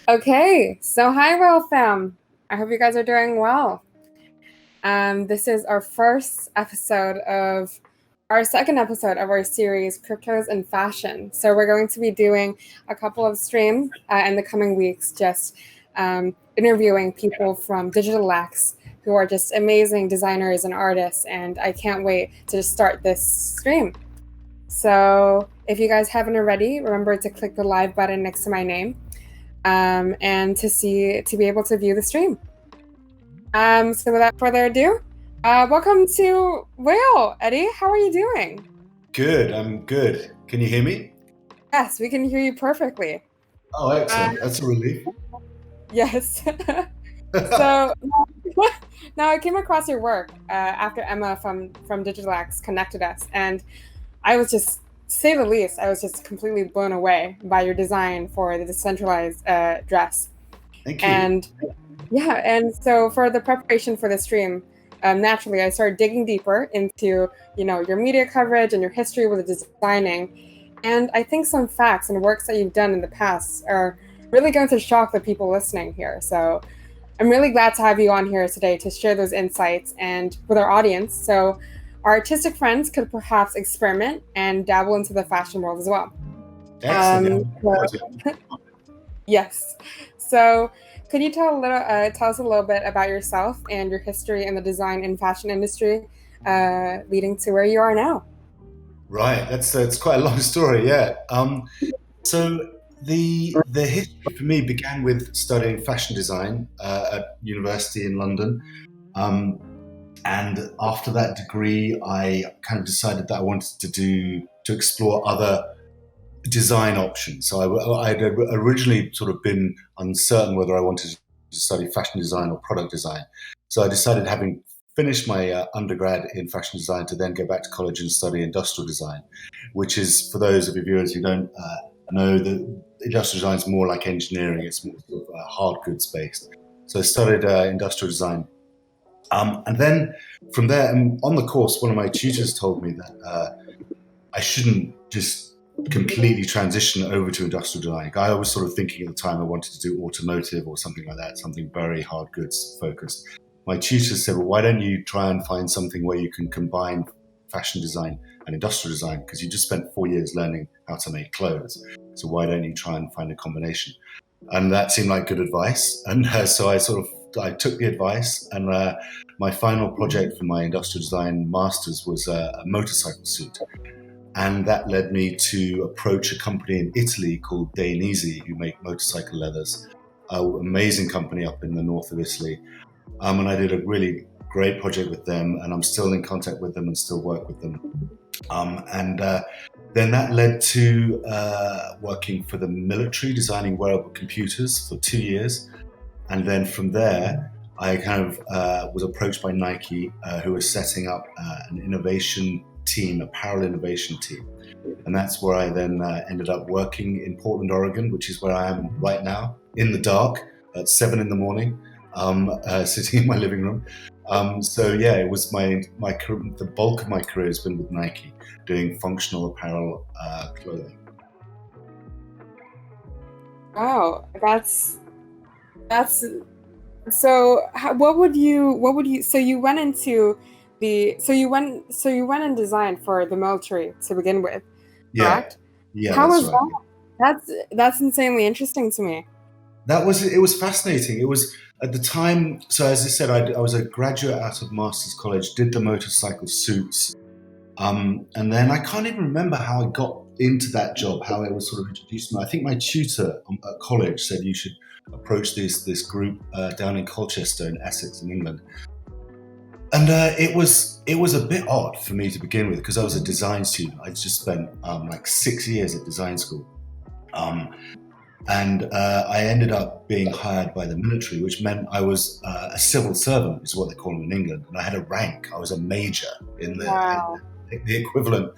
Okay, so hi, Royal Fam. I hope you guys are doing well. This is our second episode of our series, Cryptos and Fashion. So we're going to be doing a couple of streams in the coming weeks, just interviewing people from DIGITALAX who are just amazing designers and artists, and I can't wait to just start this stream. So if you guys haven't already, remember to click the live button next to my name. And to be able to view the stream. So without further ado, welcome to Whale. Eddie, how are you doing? Good, I'm good. Can you hear me? Yes, we can hear you perfectly. Oh, excellent. That's a relief. Yes. So now I came across your work after Emma from DigitalX connected us, and I was just, to say the least, I was just completely blown away by your design for the decentralized dress. Thank you. And yeah, and so for the preparation for the stream, naturally I started digging deeper into your media coverage and your history with the designing, and I think some facts and works that you've done in the past are really going to shock the people listening here. So I'm really glad to have you on here today to share those insights and with our audience, so our artistic friends could perhaps experiment and dabble into the fashion world as well. Excellent. Yes. So could you tell us a little bit about yourself and your history in the design and fashion industry, leading to where you are now? Right, it's quite a long story, yeah. So the history for me began with studying fashion design at university in London, and after that degree, I kind of decided that I wanted to explore other design options. So I'd originally sort of been uncertain whether I wanted to study fashion design or product design. So I decided, having finished my undergrad in fashion design, to then go back to college and study industrial design, which is, for those of your viewers who don't know, that industrial design is more like engineering. It's more sort of hard goods based. So I studied industrial design. And then from there, on the course, one of my tutors told me that I shouldn't just completely transition over to industrial design. I was sort of thinking at the time I wanted to do automotive or something like that, something very hard goods focused. My tutor said, well, why don't you try and find something where you can combine fashion design and industrial design, because you just spent 4 years learning how to make clothes. So why don't you try and find a combination? And that seemed like good advice. And so I took the advice, and my final project for my industrial design master's was a motorcycle suit. And that led me to approach a company in Italy called Dainese, who make motorcycle leathers, an amazing company up in the north of Italy. And I did a really great project with them, and I'm still in contact with them and still work with them. Then that led to working for the military, designing wearable computers for 2 years. And then from there, I kind of was approached by Nike, who was setting up an innovation team, apparel innovation team. And that's where I then ended up working in Portland, Oregon, which is where I am right now, in the dark at 7 a.m, sitting in my living room. So yeah, it was the bulk of my career has been with Nike, doing functional apparel clothing. Wow, that's so. So you went and designed for the military to begin with, correct? Yeah, How that's was right. that's insanely interesting to me. It was fascinating. It was, at the time, so as I said, I was a graduate out of Master's College, did the motorcycle suits, and then I can't even remember how I got into that job, how it was sort of introduced to me. I think my tutor at college said you should approach this group down in Colchester in Essex in England. And it was a bit odd for me to begin with, because I was a design student. I'd just spent like 6 years at design school. And I ended up being hired by the military, which meant I was a civil servant, is what they call them in England. And I had a rank. I was a major in Wow. the equivalent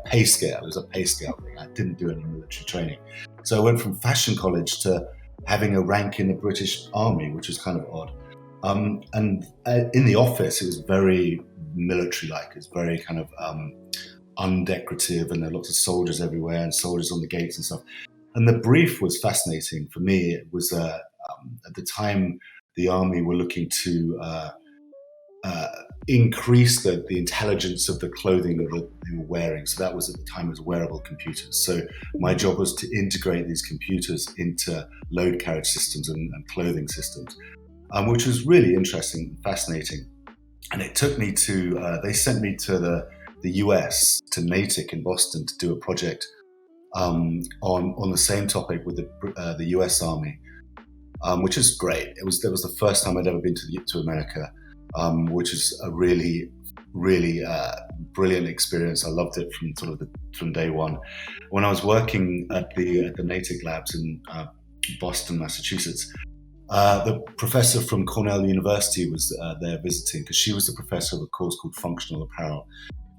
pay scale. It was a pay scale thing. I didn't do any military training. So I went from fashion college to having a rank in the British Army, which was kind of odd. And in the office, it was very military-like. It was very kind of undecorative, and there were lots of soldiers everywhere and soldiers on the gates and stuff. And the brief was fascinating for me. It was at the time the army were looking to increase the intelligence of the clothing that they were wearing. So that was at the time as wearable computers. So my job was to integrate these computers into load carriage systems and clothing systems, which was really interesting and fascinating. And it took me to, they sent me to the US, to NATIC in Boston, to do a project on the same topic with the US Army, which is great. That was the first time I'd ever been to America, which is a really, really brilliant experience. I loved it from day one. When I was working at the NATIC labs in Boston, Massachusetts, the professor from Cornell University was there visiting, because she was the professor of a course called Functional Apparel.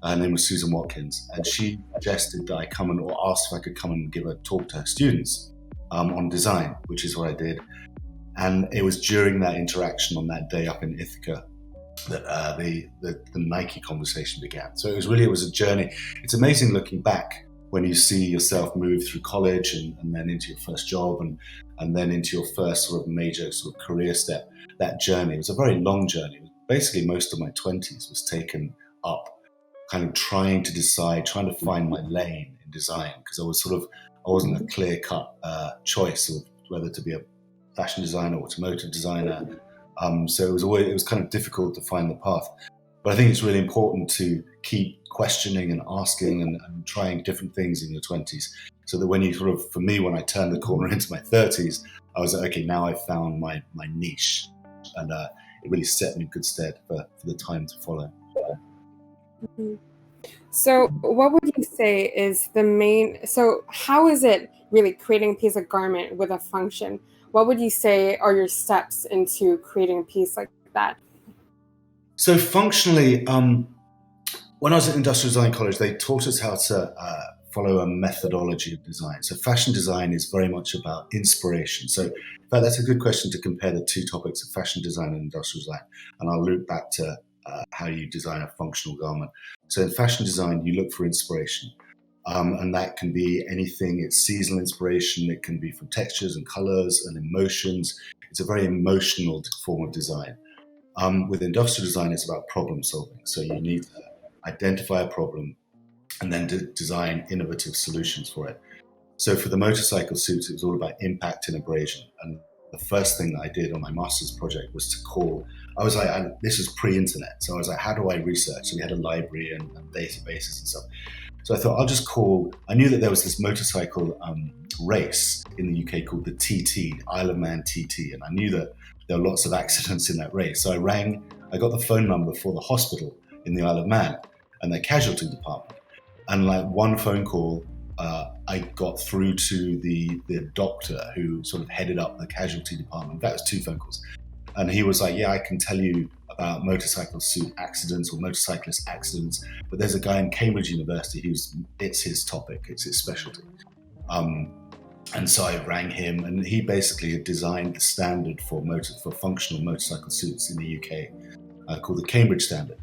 Her name was Susan Watkins, and she suggested that I come or asked if I could come and give a talk to her students on design, which is what I did. And it was during that interaction on that day up in Ithaca that the Nike conversation began. So it was a journey. It's amazing looking back when you see yourself move through college and then into your first job and then into your first sort of major sort of career step. That journey was a very long journey. Basically, most of my 20s was taken up kind of trying to find my lane in design, because I wasn't a clear-cut choice of whether to be a fashion designer, automotive designer. So it was kind of difficult to find the path. But I think it's really important to keep questioning and asking and trying different things in your 20s, so that when you for me, when I turned the corner into my 30s, I was like, okay, now I've found my niche, and it really set me in good stead for the time to follow. Mm-hmm. So what would you say is how is it really creating a piece of garment with a function? What would you say are your steps into creating a piece like that? So functionally, when I was at Industrial Design College, they taught us how to follow a methodology of design. So fashion design is very much about inspiration. So in fact, that's a good question to compare the two topics of fashion design and industrial design. And I'll loop back to how you design a functional garment. So in fashion design, you look for inspiration. And that can be anything. It's seasonal inspiration. It can be from textures and colors and emotions. It's a very emotional form of design. With industrial design, it's about problem solving. So you need to identify a problem and then design innovative solutions for it. So for the motorcycle suits, it was all about impact and abrasion. And the first thing that I did on my master's project was to call, this was pre-internet. So I was like, how do I research? So we had a library and databases and stuff. So I thought I knew that there was this motorcycle race in the UK called the TT, Isle of Man TT. And I knew that there were lots of accidents in that race. So I got the phone number for the hospital in the Isle of Man and their casualty department. And like one phone call, I got through to the doctor who sort of headed up the casualty department. That was 2 phone calls. And he was like, yeah, I can tell you about motorcycle suit accidents or motorcyclist accidents, but there's a guy in Cambridge University it's his topic, it's his specialty. And so I rang him, and he basically had designed the standard for functional motorcycle suits in the UK, called the Cambridge Standard.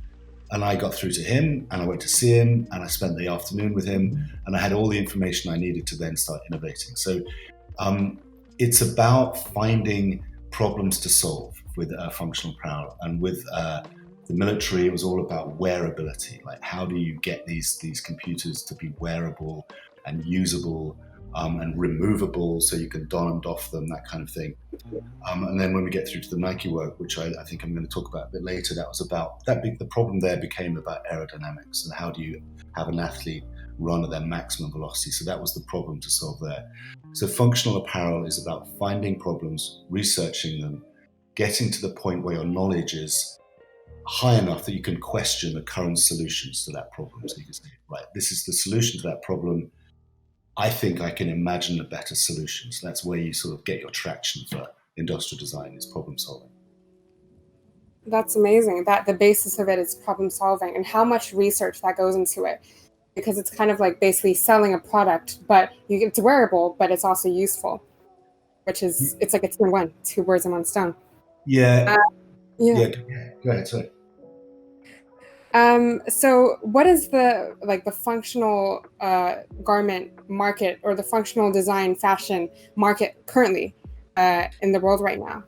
And I got through to him, and I went to see him, and I spent the afternoon with him, and I had all the information I needed to then start innovating. So it's about finding problems to solve with functional apparel. And with the military, it was all about wearability. Like, how do you get these computers to be wearable and usable and removable, so you can don and doff them, that kind of thing. And then when we get through to the Nike work, which I think I'm going to talk about a bit later, that was about the problem there became about aerodynamics and how do you have an athlete run at their maximum velocity. So that was the problem to solve there. So functional apparel is about finding problems, researching them, getting to the point where your knowledge is high enough that you can question the current solutions to that problem. So you can say, right, this is the solution to that problem. I think I can imagine a better solution. So that's where you sort of get your traction for industrial design, is problem solving. That's amazing. That the basis of it is problem solving, and how much research that goes into it, because it's kind of like basically selling a product, but it's wearable, but it's also useful, which is, it's like a 2-in-1, 2 birds in 1 stone. Yeah. Yeah. Go ahead, sorry. So what is the the functional garment market or the functional design fashion market currently in the world right now?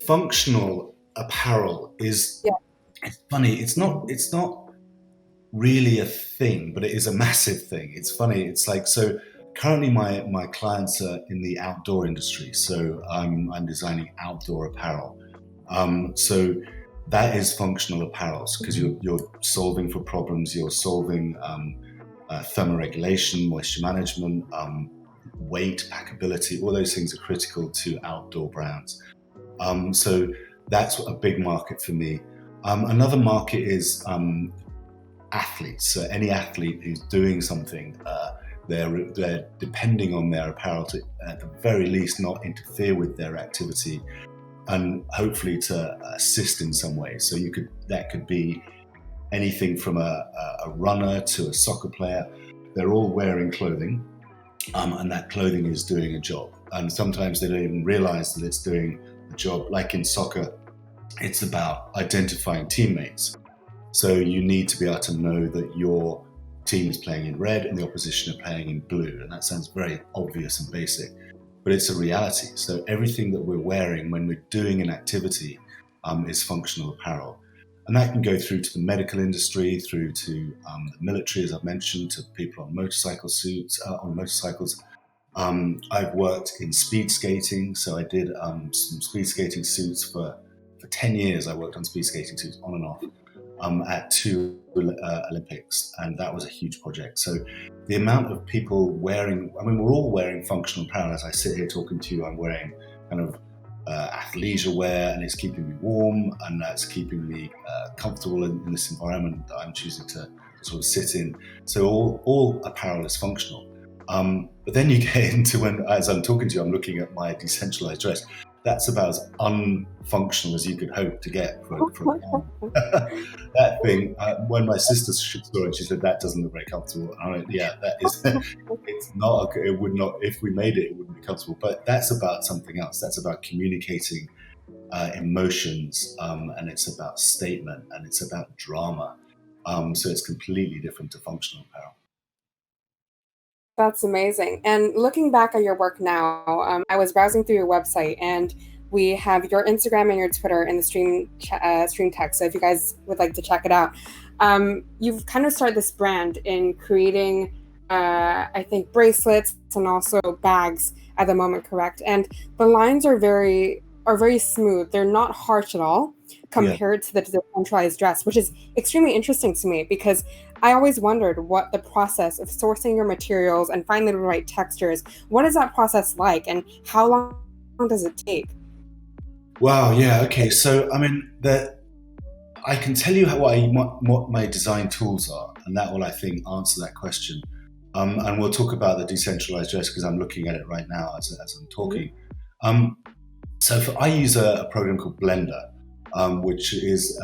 Functional apparel is, Yeah. it's funny. It's not really a thing, but it is a massive thing. It's funny. It's like, so currently my clients are in the outdoor industry, so I'm designing outdoor apparel. So that is functional apparel because you're solving for problems. You're solving thermoregulation, moisture management, weight, packability. All those things are critical to outdoor brands. So that's a big market for me. Another market is athletes. So any athlete who's doing something, they're depending on their apparel to, at the very least, not interfere with their activity, and hopefully to assist in some way. So that could be anything from a runner to a soccer player. They're all wearing clothing, and that clothing is doing a job. And sometimes they don't even realize that it's doing a job. Like in soccer, it's about identifying teammates. So you need to be able to know that your team is playing in red and the opposition are playing in blue. And that sounds very obvious and basic, but it's a reality. So everything that we're wearing when we're doing an activity is functional apparel. And that can go through to the medical industry, through to the military, as I've mentioned, to people on motorcycles. I've worked in speed skating, so I did some speed skating suits for 10 years. I worked on speed skating suits on and off at two Olympics, and that was a huge project. So the amount of people wearing, I mean, we're all wearing functional apparel. As I sit here talking to you, I'm wearing kind of athleisure wear, and it's keeping me warm, and that's keeping me comfortable in this environment that I'm choosing to sort of sit in. So all apparel is functional. But then you get into when, as I'm talking to you, I'm looking at my decentralized dress. That's about as unfunctional as you could hope to get for that thing. When my sister saw it, she said, "That doesn't look very comfortable." And I went, "Yeah, that is. It's not. It would not. If we made it, it wouldn't be comfortable." But that's about something else. That's about communicating emotions, and it's about statement, and it's about drama. So it's completely different to functional apparel. That's amazing. And looking back at your work now, I was browsing through your website, and we have your Instagram and your Twitter in the stream text. So if you guys would like to check it out, you've kind of started this brand in creating, I think, bracelets and also bags at the moment, correct? And the lines are very smooth. They're not harsh at all Yeah. compared to the decentralized dress, which is extremely interesting to me because I always wondered what the process of sourcing your materials and finding the right textures, what is that process like, and how long does it take? Wow. Yeah. Okay. So I mean, I can tell you what my design tools are, and that will, I think, answer that question. And we'll talk about the decentralized dress because I'm looking at it right now as I'm talking. Um, I use a program called Blender, which is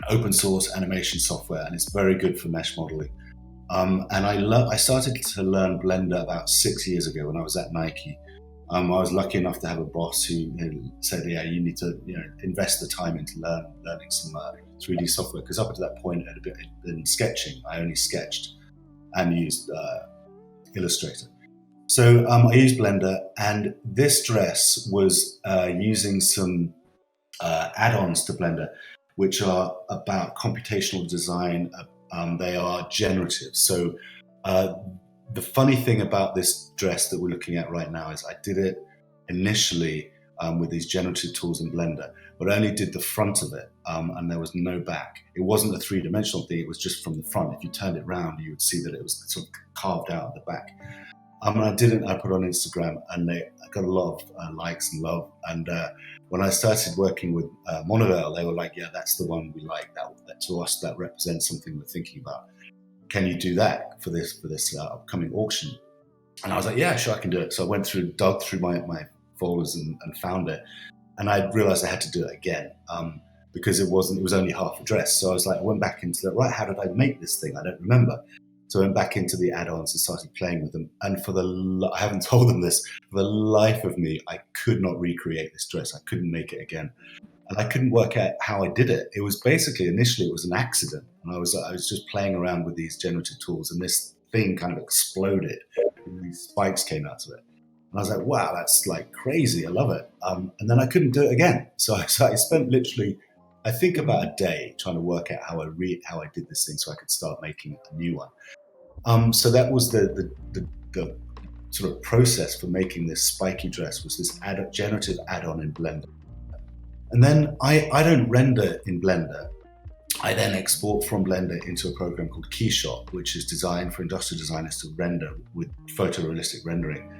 open source animation software, and it's very good for mesh modeling. And I started to learn Blender about 6 years ago when I was at Nike. I was lucky enough to have a boss who said, "Yeah, you need to invest the time into learning some 3D software." Because up to that point, it had been sketching. I only sketched and used Illustrator. So I used Blender, and this dress was using some add-ons to Blender, which are about computational design. They are generative. So the funny thing about this dress that we're looking at right now is I did it initially with these generative tools in Blender, but I only did the front of it, and there was no back. It wasn't a three-dimensional thing, it was just from the front. If you turned it around, you would see that it was sort of carved out at the back. And I put it on Instagram, and I got a lot of likes and love. And when I started working with Monovel, they were like, "Yeah, that's the one we like. That to us, that represents something we're thinking about. Can you do that for this upcoming auction?" And I was like, "Yeah, sure, I can do it." So I dug through my folders and found it, and I realized I had to do it again because it was only half a dress. So I was like, I went back into right. How did I make this thing? I don't remember. So I went back into the add-ons and started playing with them. And I haven't told them this, for the life of me, I could not recreate this dress. I couldn't make it again. and I couldn't work out how I did it. It was basically, initially, it was an accident, and I was just playing around with these generative tools, and this thing kind of exploded, and these spikes came out of it. And I was like, wow, that's like crazy. I love it. And then I couldn't do it again. So I spent literally, I think, about a day trying to work out how I did this thing so I could start making a new one. So that was the sort of process for making this spiky dress, was this generative add-on in Blender. And then I don't render in Blender. I then export from Blender into a program called Keyshot, which is designed for industrial designers to render with photorealistic rendering.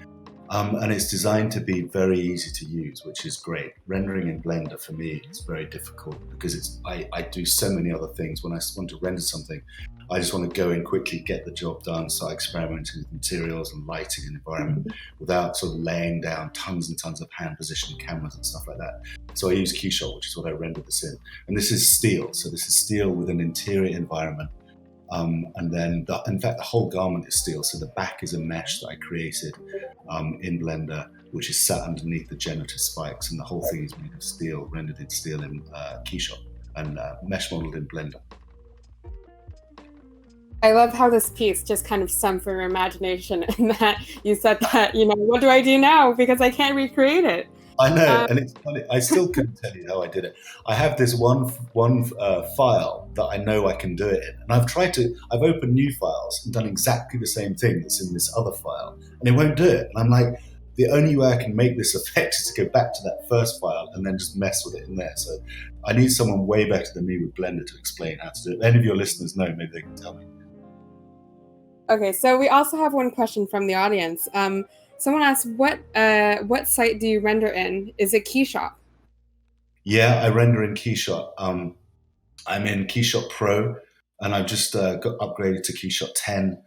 And it's designed to be very easy to use, which is great. Rendering in Blender for me is very difficult because I do so many other things. When I want to render something, I just want to go in quickly, get the job done, start experimenting with materials and lighting and environment without sort of laying down tons and tons of hand positioning cameras and stuff like that. So I use Keyshot, which is what I rendered this in. And this is steel. So this is steel with an interior environment. And then, in fact, the whole garment is steel. So the back is a mesh that I created in Blender, which is sat underneath the generative spikes. And the whole thing is made of steel, rendered in steel in Keyshot and mesh modeled in Blender. I love how this piece just kind of stemmed from your imagination, and that you said that, what do I do now? Because I can't recreate it. I know, and it's funny. I still couldn't tell you how I did it. I have this one file that I know I can do it in, and I've opened new files and done exactly the same thing that's in this other file, and it won't do it. And I'm like, the only way I can make this effect is to go back to that first file and then just mess with it in there. So I need someone way better than me with Blender to explain how to do it. If any of your listeners know, maybe they can tell me. Okay, so we also have one question from the audience. Someone asked, what site do you render in? Is it Keyshot? Yeah, I render in Keyshot. I'm in Keyshot Pro, and I've just got upgraded to Keyshot 10.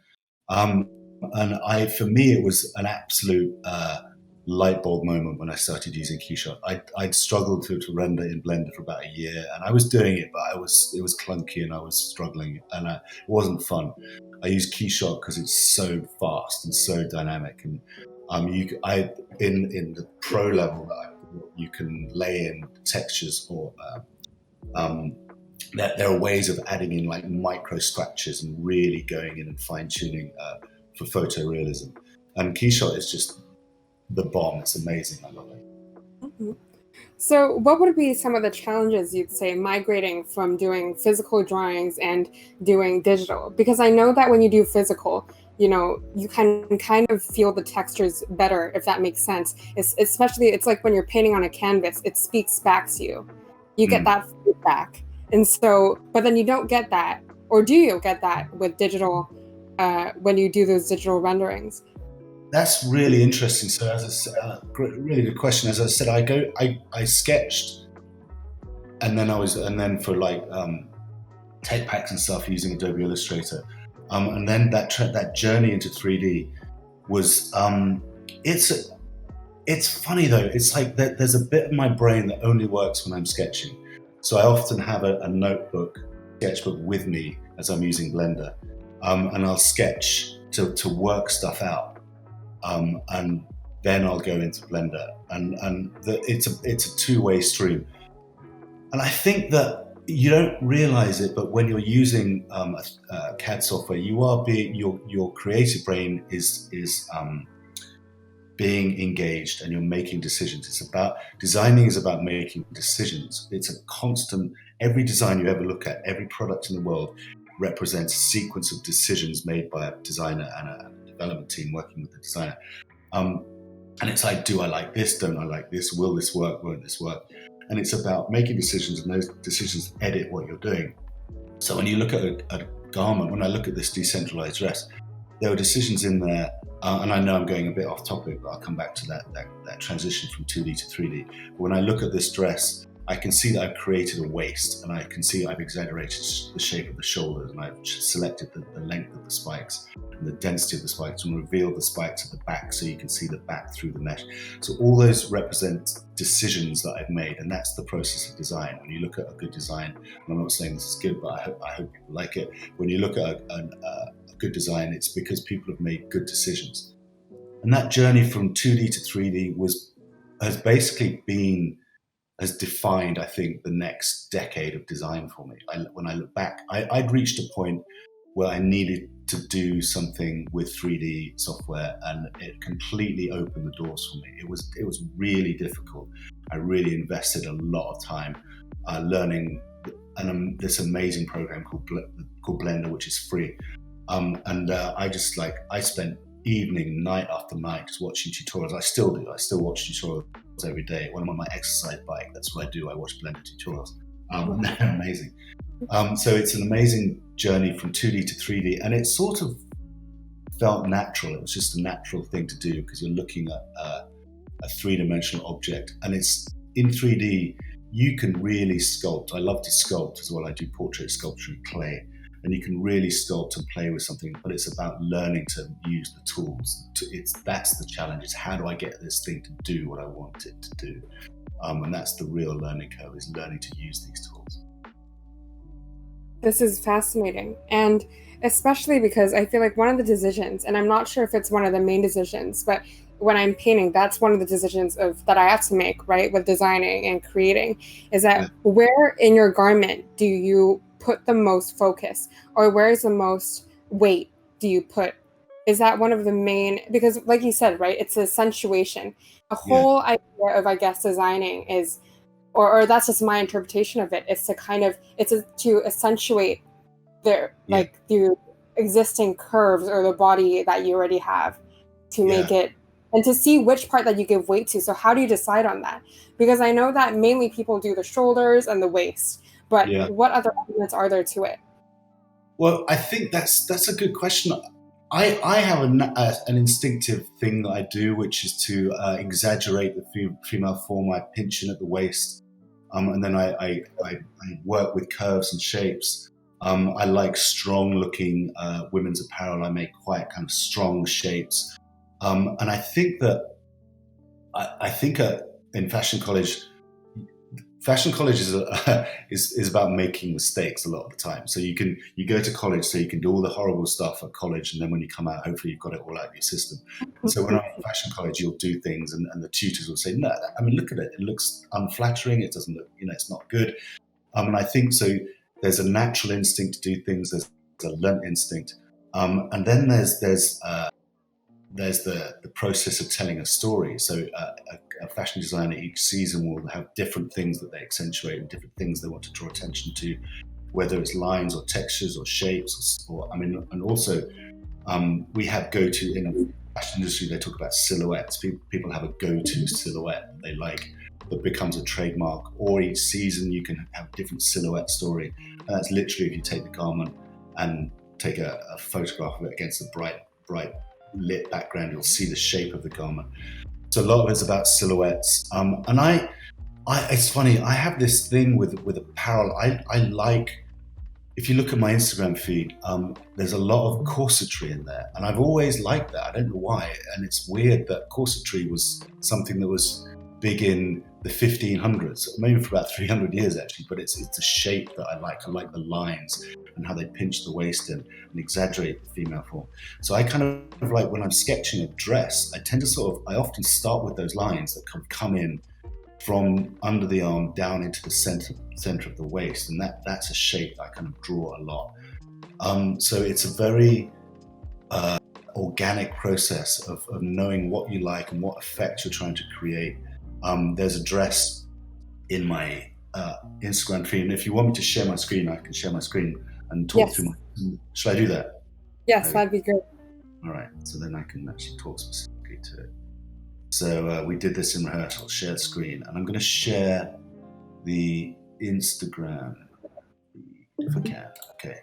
And for me, it was an absolute light bulb moment when I started using Keyshot. I'd struggled to render in Blender for about a year, and I was doing it, but it was clunky and I was struggling, and it wasn't fun. I use Keyshot because it's so fast and so dynamic, and in the pro level you can lay in textures, or there are ways of adding in like micro scratches and really going in and fine tuning for photorealism. And Keyshot is just the bomb. It's amazing. I love it. Mm-hmm. So what would be some of the challenges you'd say migrating from doing physical drawings and doing digital? Because I know that when you do physical, you can kind of feel the textures better, if that makes sense. It's like when you're painting on a canvas, it speaks back to you. You get that feedback. And so, but then you don't get that, or do you get that with digital when you do those digital renderings? That's really interesting. So, as I said, really good question. As I said, I sketched, and then for like tech packs and stuff using Adobe Illustrator, and then that journey into 3D was it's funny though. It's like there's a bit of my brain that only works when I'm sketching. So I often have a sketchbook with me as I'm using Blender, and I'll sketch to work stuff out. And then I'll go into Blender, and it's a two-way stream. And I think that you don't realize it, but when you're using CAD software, your creative brain is being engaged, and you're making decisions. Designing is about making decisions. It's a constant. Every design you ever look at, every product in the world represents a sequence of decisions made by a designer and a development team working with the designer. And it's like, do I like this? Don't I like this? Will this work? Won't this work? And it's about making decisions, and those decisions edit what you're doing. So when you look at a garment, when I look at this decentralized dress, there are decisions in there, and I know I'm going a bit off topic, but I'll come back to that transition from 2D to 3D. But when I look at this dress, I can see that I've created a waist, and I can see I've exaggerated the shape of the shoulders, and I've selected the length of the spikes and the density of the spikes, and revealed the spikes at the back so you can see the back through the mesh. So all those represent decisions that I've made, and that's the process of design. When you look at a good design, and I'm not saying this is good, but I hope people like it. When you look at a good design, it's because people have made good decisions. And that journey from 2D to 3D has basically been has defined, I think, the next decade of design for me. When I look back, I'd reached a point where I needed to do something with 3D software, and it completely opened the doors for me. It was really difficult. I really invested a lot of time learning this amazing program called Blender, which is free. I spent evening, night after night, just watching tutorials. I still do. I still watch tutorials every day. When I'm on my exercise bike, that's what I do. I watch Blender tutorials. They're amazing. So it's an amazing journey from 2D to 3D, and it sort of felt natural. It was just a natural thing to do because you're looking at a three-dimensional object, and it's in 3D. You can really sculpt. I love to sculpt as well. I do portrait sculpture in clay, and you can really sculpt and play with something. But it's about learning to use the tools. That's the challenge. It's how do I get this thing to do what I want it to do, and that's the real learning curve, is learning to use these tools. This is fascinating, and especially because I feel like one of the decisions, and I'm not sure if it's one of the main decisions, but when I'm painting, that's one of the decisions that I have to make, right, with designing and creating, is that where in your garment do you put the most focus, or where is the most weight do you put? Is that one of the main, because like you said, right, it's accentuation. The whole idea of, I guess, designing is, or that's just my interpretation of it, is to kind of, to accentuate the existing curves or the body that you already have, to make it, and to see which part that you give weight to. So how do you decide on that? Because I know that mainly people do the shoulders and the waist, but what other elements are there to it? Well, I think that's a good question. I have an instinctive thing that I do, which is to exaggerate the female form. I pinch in at the waist, and then I work with curves and shapes. I like strong-looking women's apparel. I make quite kind of strong shapes, and I think that in fashion college is about making mistakes a lot of the time. So you go to college, so you can do all the horrible stuff at college, and then when you come out, hopefully you've got it all out of your system. And so when I'm in fashion college, you'll do things, and the tutors will say, "No, I mean, look at it. It looks unflattering. It doesn't look, it's not good." And I think so. There's a natural instinct to do things. There's a learned instinct, and then there's the process of telling a story. So a fashion designer each season will have different things that they accentuate and different things they want to draw attention to, whether it's lines or textures or shapes, and also we have go-to in the fashion industry. They talk about silhouettes. People have a go-to silhouette that they like that becomes a trademark, or each season you can have a different silhouette story. And that's literally if you take the garment and take a photograph of it against a bright lit background, you'll see the shape of the garment. So a lot of it's about silhouettes. And it's funny, I have this thing with apparel. I like, if you look at my Instagram feed, there's a lot of corsetry in there. And I've always liked that. I don't know why. And it's weird that corsetry was something that was big in the 1500s, maybe for about 300 years actually, but it's a shape that I like. I like the lines and how they pinch the waist in and exaggerate the female form. So I kind of like, when I'm sketching a dress, I often start with those lines that come in from under the arm down into the center of the waist, and that's a shape that I kind of draw a lot. So it's a very organic process of knowing what you like and what effect you're trying to create. There's a dress in my Instagram feed, and if you want me to share my screen, I can share my screen and talk through should I do that? Yes, that'd be good. All right, so then I can actually talk specifically to it. So we did this in rehearsal, share the screen, and I'm going to share the Instagram if I can. Okay.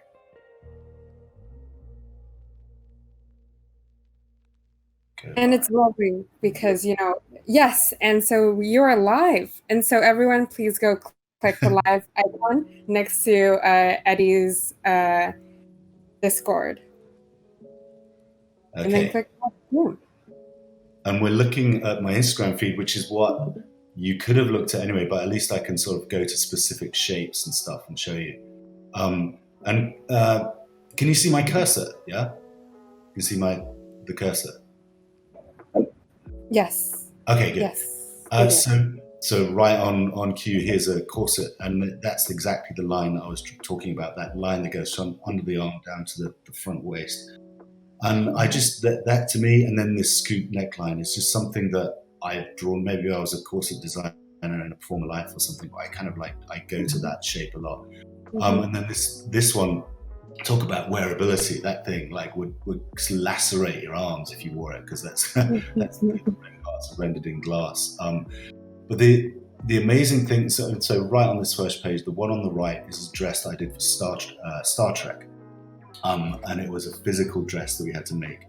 And it's lovely because, yes, and so you're live. And so everyone, please go click the live icon next to Eddie's Discord. Okay. And then click Zoom. And we're looking at my Instagram feed, which is what you could have looked at anyway, but at least I can sort of go to specific shapes and stuff and show you. Can you see my cursor? Yeah? You can see the cursor? Yes. Okay, good. Yes. So right on cue, here's a corset, and that's exactly the line that I was talking about. That line that goes from under the arm down to the front waist, and I just that to me, and then this scoop neckline is just something that I've drawn. Maybe I was a corset designer in a former life or something, but I kind of like I go to that shape a lot. And then this one, talk about wearability. That thing like would lacerate your arms if you wore it, because that's that's the parts rendered in glass. But the amazing thing, so right on this first page, the one on the right is a dress that I did for Star Trek, and it was a physical dress that we had to make,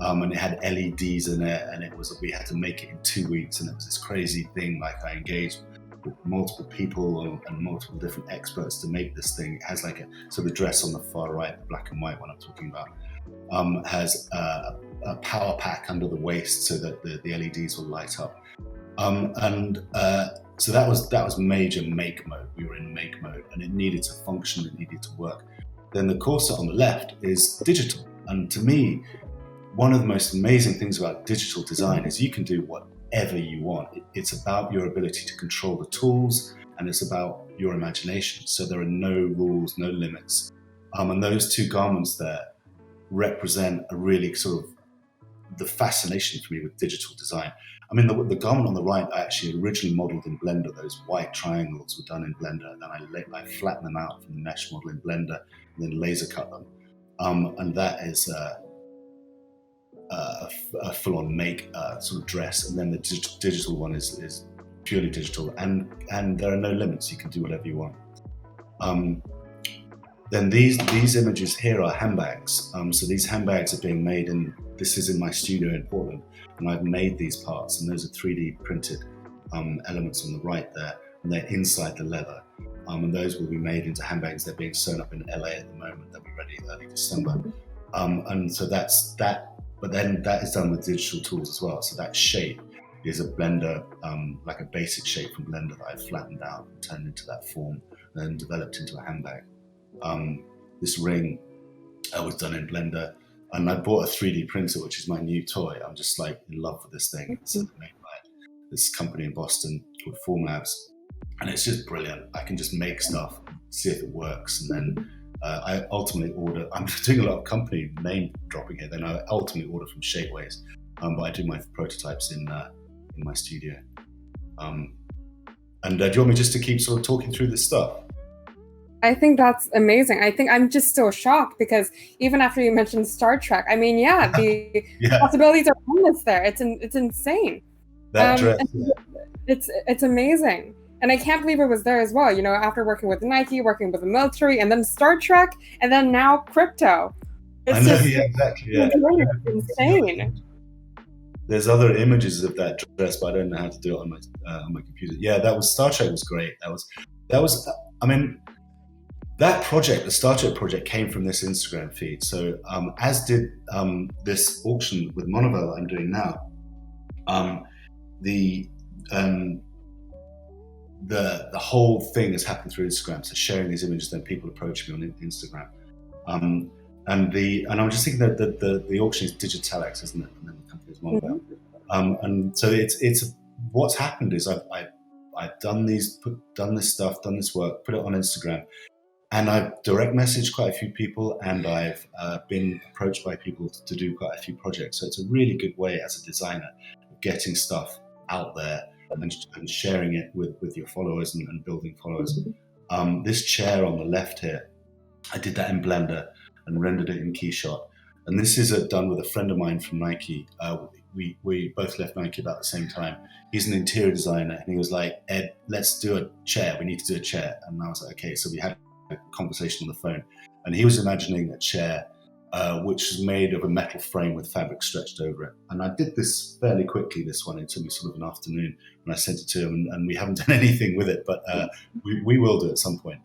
and it had LEDs in it, and we had to make it in 2 weeks, and it was this crazy thing. Like I engaged with multiple people and multiple different experts to make this thing. It has like so the dress on the far right, the black and white one I'm talking about, has a power pack under the waist so that the LEDs will light up. So that was major make mode. We were in make mode, and it needed to function, it needed to work. Then the corset on the left is digital, and to me, one of the most amazing things about digital design is you can do whatever you want. It's about your ability to control the tools, and it's about your imagination. So there are no rules, no limits, and those two garments there represent a really sort of the fascination for me with digital design. I mean, the garment on the right, I actually originally modeled in Blender. Those white triangles were done in Blender, and then I flattened them out from the mesh model in Blender, and then laser cut them. And that is a full-on make sort of dress. And then the digital one is purely digital, and there are no limits. You can do whatever you want. Then these images here are handbags. So these handbags are being made this is in my studio in Portland, and I've made these parts, and those are 3D printed elements on the right there, and they're inside the leather. And those will be made into handbags. They're being sewn up in LA at the moment. They'll be ready early December. And so that's that, but then that is done with digital tools as well. So that shape is a Blender, like a basic shape from Blender that I've flattened out and turned into that form, and then developed into a handbag. This ring was done in Blender, and I bought a 3D printer, which is my new toy. I'm just like in love with this thing. It's made by this company in Boston called Formlabs, and it's just brilliant. I can just make stuff, see if it works, and then I ultimately order. I'm doing a lot of company name dropping here. Then I ultimately order from Shapeways, but I do my prototypes in my studio. And do you want me just to keep sort of talking through this stuff? I think that's amazing. I think I'm just so shocked, because even after you mentioned Star Trek, I mean, the possibilities are endless there. It's insane. That dress, it's amazing, and I can't believe it was there as well. You know, after working with Nike, working with the military, and then Star Trek, and then now crypto. I know, exactly. Yeah. It's insane. There's other images of that dress, but I don't know how to do it on my computer. Yeah, that was Star Trek was great. That was. I mean, that project, the Star Trek project, came from this Instagram feed. So as did this auction with Monovel that I'm doing now. The whole thing has happened through Instagram. So sharing these images, then people approach me on Instagram. And I'm just thinking that the auction is DIGITALAX, isn't it? And then the company is Monovel. And so it's what's happened is I've done this stuff, done this work, put it on Instagram. And I've direct messaged quite a few people, and I've been approached by people to do quite a few projects. So it's a really good way as a designer of getting stuff out there and sharing it with your followers and building followers. This chair on the left here, I did that in Blender and rendered it in Keyshot. And this is done with a friend of mine from Nike. We both left Nike about the same time. He's an interior designer, and he was like, Ed, let's do a chair. We need to do a chair. And I was like, okay. So we had a conversation on the phone, and he was imagining a chair which was made of a metal frame with fabric stretched over it. And I did this fairly quickly, this one. It took me sort of an afternoon, and I sent it to him, and we haven't done anything with it, but we will do at some point.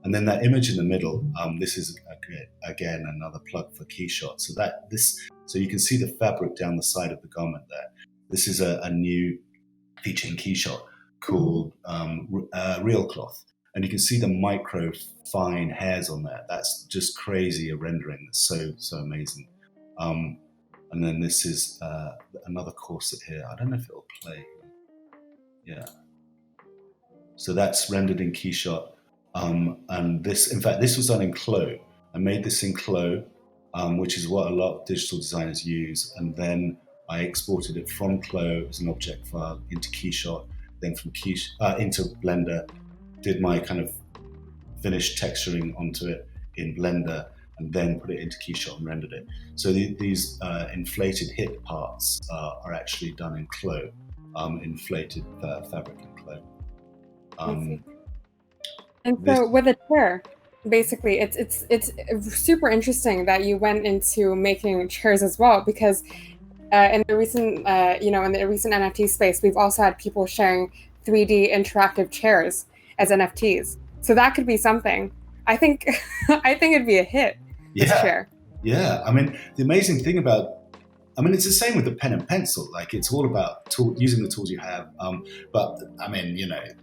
And then that image in the middle, this is again another plug for Keyshot. So you can see the fabric down the side of the garment there. This is a new feature in Keyshot called Real Cloth. And you can see the micro fine hairs on there. That's just crazy a rendering. That's so amazing. And then this is another corset here. I don't know if it'll play. Yeah. So that's rendered in Keyshot. And this, in fact, this was done in Clo. I made this in Clo, which is what a lot of digital designers use. And then I exported it from Clo as an object file into Keyshot, then from into Blender, did my kind of finished texturing onto it in Blender, and then put it into Keyshot and rendered it. So these inflated hip parts are actually done in Clo, inflated fabric in Clo. And so with a chair, basically, it's super interesting that you went into making chairs as well, because in the recent in the recent NFT space, we've also had people sharing 3D interactive chairs as NFTs. So that could be something. I think I think it'd be a hit. This chair. Yeah. I mean, the amazing thing about, it's the same with the pen and pencil. Like, it's all about using the tools you have. But I mean,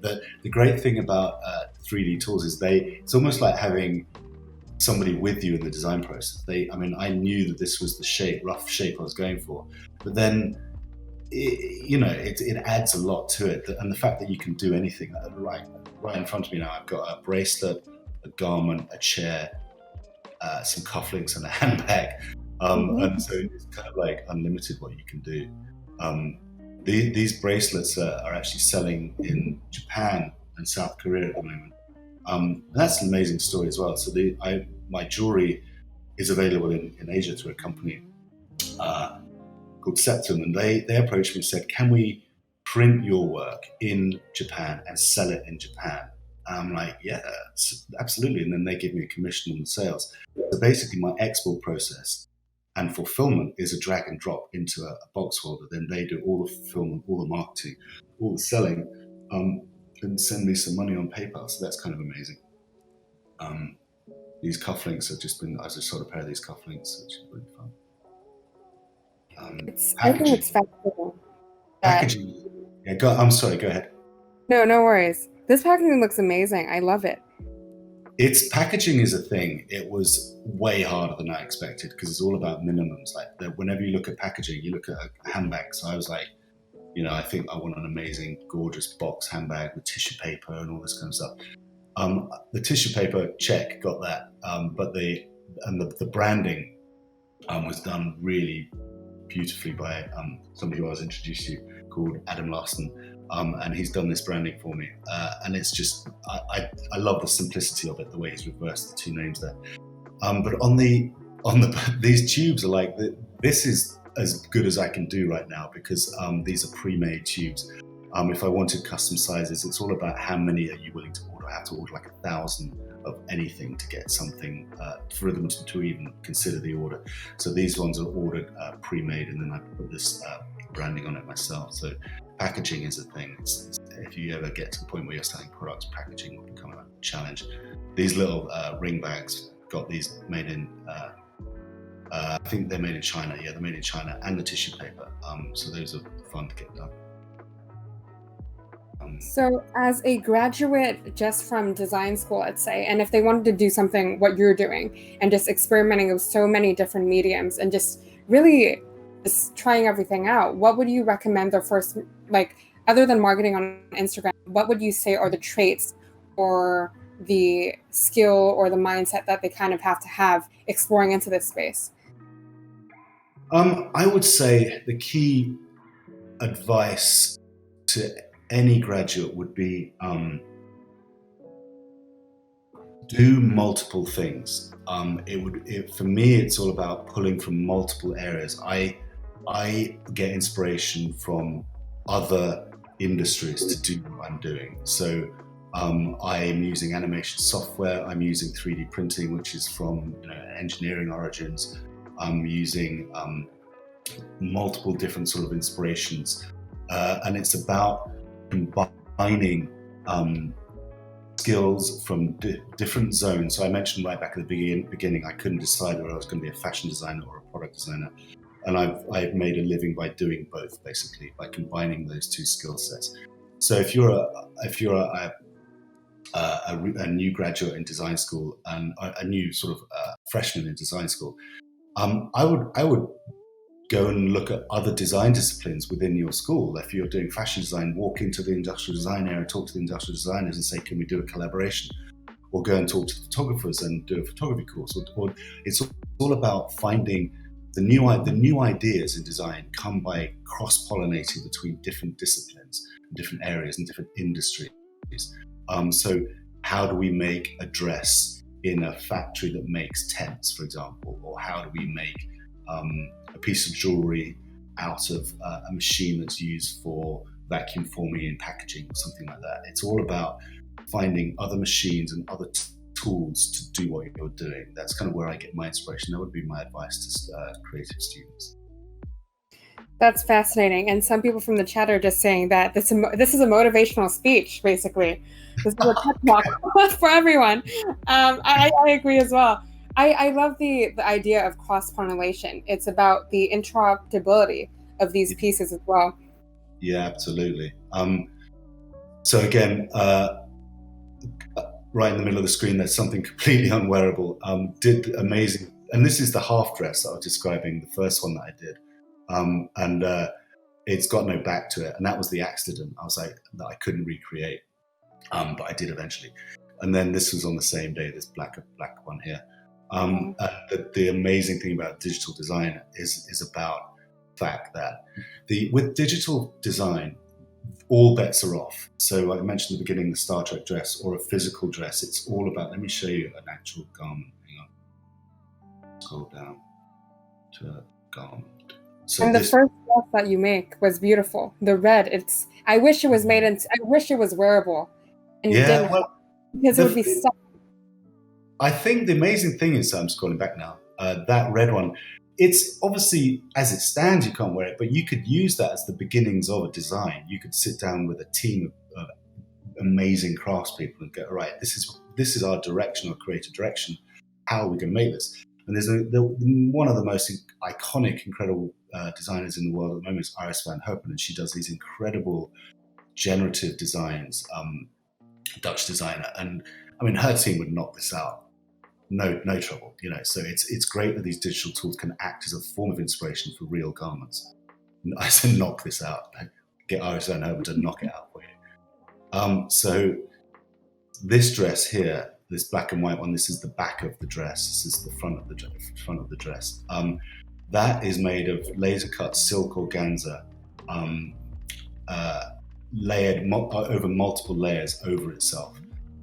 the great thing about 3D tools is it's almost like having somebody with you in the design process. I knew that this was the rough shape I was going for, but then it adds a lot to it. And the fact that you can do anything, right in front of me now, I've got a bracelet, a garment, a chair, some cufflinks and a handbag. And so it's kind of like unlimited what you can do. These bracelets are actually selling in Japan and South Korea at the moment. That's an amazing story as well. So my jewelry is available in Asia through a company called Septum, and they approached me and said, can we print your work in Japan and sell it in Japan? I'm like, yeah, absolutely. And then they give me a commission on the sales. So basically my export process and fulfillment is a drag and drop into a box holder. Then they do all the fulfillment, all the marketing, all the selling, and send me some money on PayPal. So that's kind of amazing. These cufflinks have I just sold a pair of these cufflinks, which is really fun. I think it's fascinating. Packaging. Yeah, I'm sorry, go ahead. No worries. This packaging looks amazing. I love it. Its packaging is a thing. It was way harder than I expected, because it's all about minimums. Like, whenever you look at packaging, you look at a handbag. So I was like, I think I want an amazing, gorgeous box handbag with tissue paper and all this kind of stuff. The tissue paper, check, got that. But the branding was done really beautifully by somebody who I was introduced to, called Adam Larson. And he's done this branding for me, and it's just I love the simplicity of it, the way he's reversed the two names there. But on these tubes are like, this is as good as I can do right now, because these are pre-made tubes. If I wanted custom sizes, it's all about how many are you willing to order. I have to order like 1,000 of anything to get something for them to even consider the order. So these ones are ordered pre-made, and then I put this branding on it myself. So packaging is a thing. If you ever get to the point where you're selling products, packaging will become a challenge. These little ring bags, got these made in, I think they're made in China. Yeah, they're made in China, and the tissue paper. So those are fun to get done. So as a graduate just from design school, let's say, and if they wanted to do something what you're doing and just experimenting with so many different mediums and just really just trying everything out, what would you recommend their first, like, other than marketing on Instagram, what would you say are the traits or the skill or the mindset that they kind of have to have exploring into this space? I would say the key advice to any graduate would be do multiple things. For me, it's all about pulling from multiple areas. I get inspiration from other industries to do what I'm doing. So I'm using animation software. I'm using 3D printing, which is from engineering origins. I'm using multiple different sort of inspirations, and it's about combining skills from different zones. So I mentioned right back at the beginning, I couldn't decide whether I was going to be a fashion designer or a product designer, and I've made a living by doing both, basically by combining those two skill sets. So if you're a new graduate in design school and a new sort of freshman in design school, I would go and look at other design disciplines within your school. If you're doing fashion design, walk into the industrial design area, talk to the industrial designers and say, can we do a collaboration? Or go and talk to photographers and do a photography course. Or it's all about finding the new ideas in design come by cross-pollinating between different disciplines, different areas and different industries. So how do we make a dress in a factory that makes tents, for example? Or how do we make a piece of jewelry out of a machine that's used for vacuum forming and packaging or something like that? It's all about finding other machines and other tools to do what you're doing. That's kind of where I get my inspiration. That would be my advice to creative students. That's fascinating. And some people from the chat are just saying that this is a motivational speech, basically. This is a pep talk for everyone. I agree as well. I love the idea of cross-pollination. It's about the interoperability of these pieces as well. Yeah, absolutely. So again, right in the middle of the screen, there's something completely unwearable. Did amazing, and this is the half dress that I was describing, the first one that I did. And it's got no back to it, and that was the accident. I was like, that I couldn't recreate, but I did eventually. And then this was on the same day, this black one here. The amazing thing about digital design is about the fact that with digital design, all bets are off. So I mentioned at the beginning, the Star Trek dress or a physical dress. It's all about, let me show you an actual garment. Hang on. Scroll down to a garment. So and the first dress that you make was beautiful. The red, I wish it was wearable. And yeah, because it would be stuck. I think the amazing thing is, I'm scrolling back now, that red one, it's obviously, as it stands, you can't wear it, but you could use that as the beginnings of a design. You could sit down with a team of amazing craftspeople and go, all right, this is our direction, our creative direction. How are we going to make this? And there's one of the most iconic, incredible designers in the world at the moment is Iris van Herpen, and she does these incredible generative designs, Dutch designer. And I mean, her team would knock this out. No trouble, So it's great that these digital tools can act as a form of inspiration for real garments. I said, knock this out. Get Iris van Herpen to knock it out for you. So this dress here, this black and white one, this is the back of the dress. This is the front of the dress. That is made of laser cut silk organza, layered over multiple layers over itself.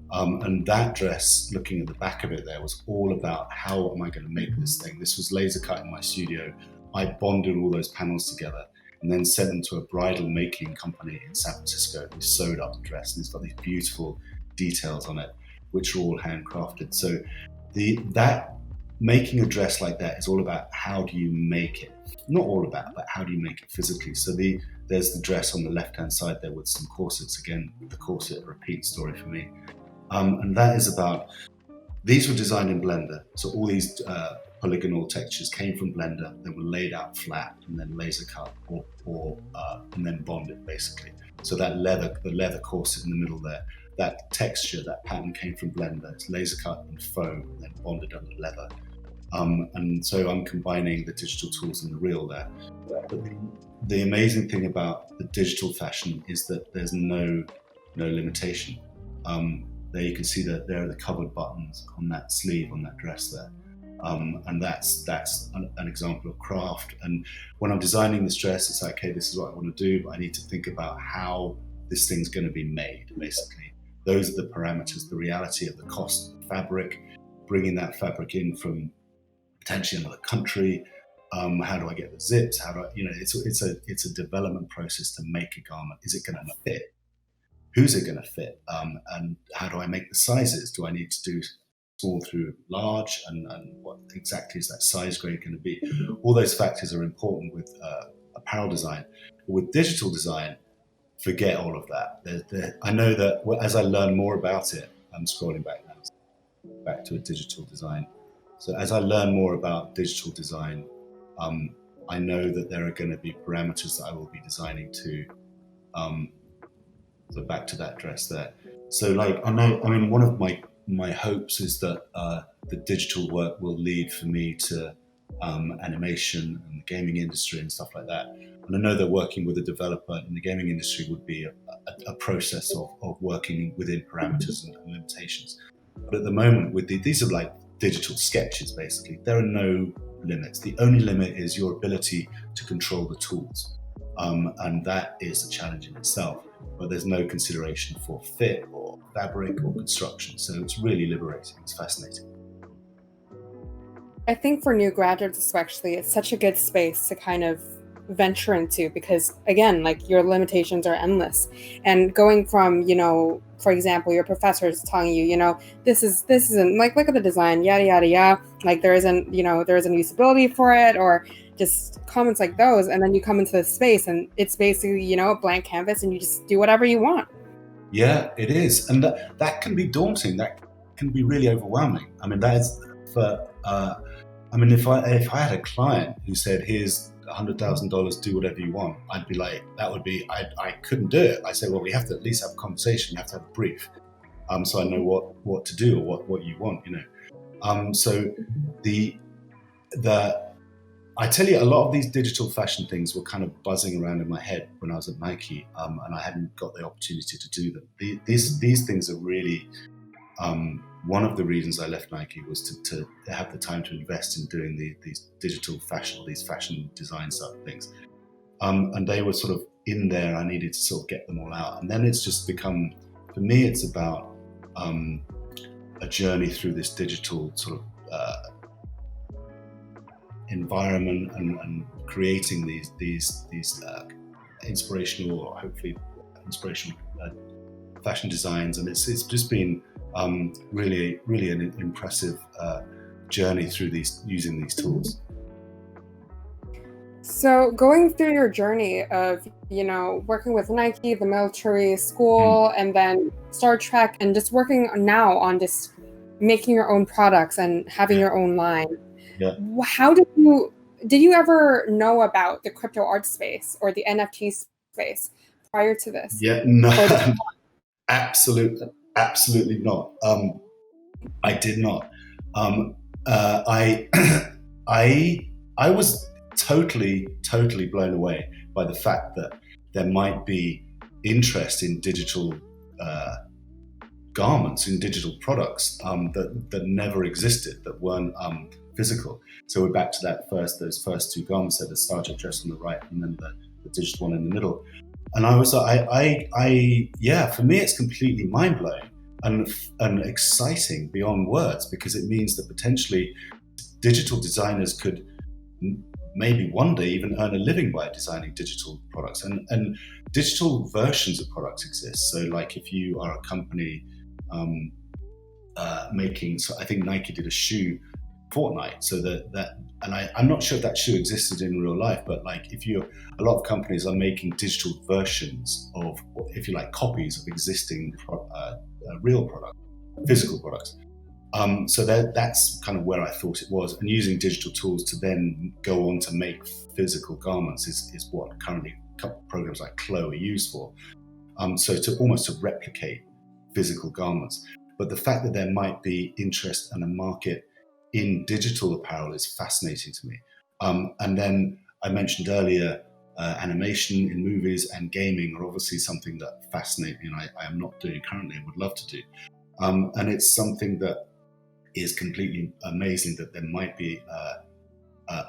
And that dress, looking at the back of it there, was all about how am I going to make this thing. This was laser cut in my studio. I bonded all those panels together and then sent them to a bridal making company in San Francisco who sewed up the dress. And it's got these beautiful details on it, which are all handcrafted. So that making a dress like that is all about how do you make it. Not all about, but how do you make it physically. So there's the dress on the left-hand side there with some corsets. Again, the corset repeat story for me. And that is about, these were designed in Blender. So all these polygonal textures came from Blender, they were laid out flat and then laser cut and then bonded basically. So the leather corset in the middle there, that texture, that pattern came from Blender. It's laser cut and foam and then bonded under leather. And so I'm combining the digital tools and the real there. But the amazing thing about the digital fashion is that there's no limitation. There you can see that there are the covered buttons on that sleeve, on that dress there. And that's an example of craft. And when I'm designing this dress, it's like, okay, this is what I want to do, but I need to think about how this thing's going to be made, basically. Those are the parameters, the reality of the cost of the fabric, bringing that fabric in from potentially another country. How do I get the zips? How do I, it's a development process to make a garment. Is it going to fit? Who's it going to fit? And how do I make the sizes? Do I need to do small through large? And what exactly is that size grade going to be? All those factors are important with apparel design. But with digital design, forget all of that. I know that as I learn more about it, I'm scrolling back now, back to a digital design. So as I learn more about digital design, I know that there are going to be parameters that I will be designing to. So back to that dress there. So one of my hopes is that the digital work will lead for me to animation and the gaming industry and stuff like that. And I know that working with a developer in the gaming industry would be a process of working within parameters and limitations. But at the moment, these are like digital sketches, basically. There are no limits. The only limit is your ability to control the tools. And that is a challenge in itself. But there's no consideration for fit or fabric or construction. So it's really liberating. It's fascinating. I think for new graduates especially, it's such a good space to kind of venture into, because again, like, your limitations are endless. And going from, for example, your professor is telling you, this isn't, like, look at the design, yada yada yada, like there isn't usability for it, or just comments like those, and then you come into the space and it's basically, a blank canvas, and you just do whatever you want. Yeah, it is. And that can be daunting. That can be really overwhelming. I mean, that is for if I had a client who said, here's $100,000, do whatever you want, I'd be like, I couldn't do it. I say, well, we have to at least have a conversation. We have to have a brief, so I know what to do or what you want, So I tell you, a lot of these digital fashion things were kind of buzzing around in my head when I was at Nike, and I hadn't got the opportunity to do them. These things are really. One of the reasons I left Nike was to have the time to invest in doing these digital fashion, these fashion design sort of things. And they were sort of in there. I needed to sort of get them all out. And then it's just become, for me, it's about a journey through this digital sort of environment and creating these inspirational, or hopefully inspirational fashion designs. And it's just been really an impressive journey through using these tools. So going through your journey of, working with Nike, the military school, and then Star Trek, and just working now on just making your own products and having your own line. Yeah. How did you ever know about the crypto art space or the NFT space prior to this? Yeah, no, absolutely not. I did not. I was totally blown away by the fact that there might be interest in digital garments, in digital products that never existed, that weren't physical. So we're back to those first two garments, the Star Trek dress on the right, and then the digital one in the middle. And I was for me, it's completely mind blowing and exciting beyond words, because it means that potentially digital designers could maybe one day even earn a living by designing digital products, and digital versions of products exist. So like if you are a company so I think Nike did a shoe fortnight, so and I'm not sure if that shoe existed in real life, but like a lot of companies are making digital versions of, if you like, copies of existing real products, physical products. So that's kind of where I thought it was, and using digital tools to then go on to make physical garments is what currently programs like Clo are used for. So to replicate physical garments. But the fact that there might be interest and a market in digital apparel is fascinating to me. And then I mentioned earlier, animation in movies and gaming are obviously something that fascinate me, and I am not doing currently and would love to do. And it's something that is completely amazing that there might be